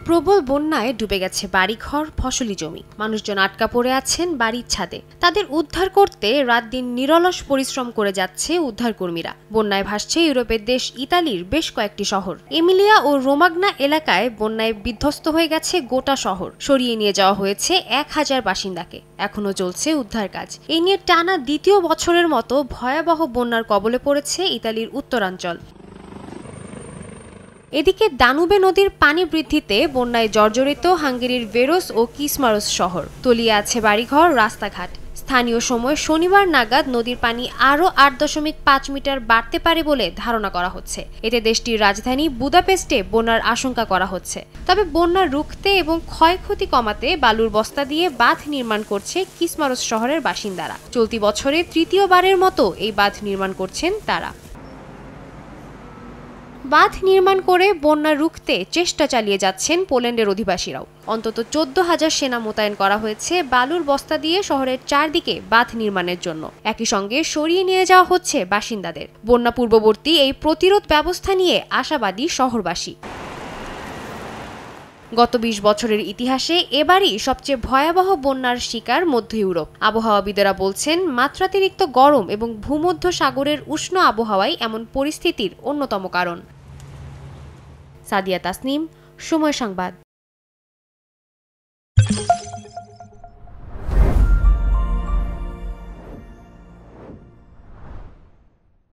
প্রবল বন্যায় ডুবে গেছে বাড়িঘর, ফসলি জমি। মানুষজন আটকা পড়ে আছেন বাড়ির ছাদে। তাদের উদ্ধার করতে রাত দিন নিরলস পরিশ্রম করে যাচ্ছে উদ্ধারকর্মীরা। বন্যায় ভাসছে ইউরোপের দেশ ইতালির বেশ কয়েকটি শহর। এমিলিয়া ও রোমাগনা এলাকায় বন্যায় বিধ্বস্ত হয়ে গেছে গোটা শহর। সরিয়ে নিয়ে যাওয়া হয়েছে 1000 বাসিন্দাকে। এখনো চলছে উদ্ধার কাজ। এই নিয়ে টানা দ্বিতীয় বছরের মতো ভয়াবহ বন্যার কবলে পড়েছে ইতালির উত্তরাঞ্চল। এদিকে দানুবে নদীর পানি বৃদ্ধিতে বন্যায় জর্জরিত হাঙ্গেরির ভেরোস ও কিসমারোস শহর। তলিয়ে আছে বাড়িঘর, রাস্তাঘাট। স্থানীয় সময় শনিবার নাগাদ নদীর পানি আরও 8.5 মিটার বাড়তে পারে বলে ধারণা করা হচ্ছে। এতে দেশটির রাজধানী বুদাপেস্টে বন্যার আশঙ্কা করা হচ্ছে। তবে বন্যা রুখতে এবং ক্ষয়ক্ষতি কমাতে বালুর বস্তা দিয়ে বাঁধ নির্মাণ করছে কিসমারোস শহরের বাসিন্দারা। চলতি বছরে তৃতীয়বারের মতো এই বাঁধ নির্মাণ করছেন তারা। বাঁধ নির্মাণ করে বন্যা রুখতে চেষ্টা চালিয়ে যাচ্ছেন পোল্যান্ডের অধিবাসীরাও। অন্তত 14,000 সেনা মোতায়েন করা হয়েছে বালুর বস্তা দিয়ে শহরের চারদিকে বাঁধ নির্মাণের জন্য। একই সঙ্গে সরিয়ে নিয়ে যাওয়া হচ্ছে বাসিন্দাদের। বন্যা পূর্ববর্তী এই প্রতিরোধ ব্যবস্থা নিয়ে আশাবাদী শহরবাসী। গত 20 বছরের ইতিহাসে এবারই সবচেয়ে ভয়াবহ বন্যার শিকার মধ্য ইউরোপ। আবহাওয়াবিদেরা বলছেন, মাত্রাতিরিক্ত গরম এবং ভূমধ্য সাগরের উষ্ণ আবহাওয়াই এমন পরিস্থিতির অন্যতম কারণ। সাদিয়া তাসনিম, সময় সংবাদ।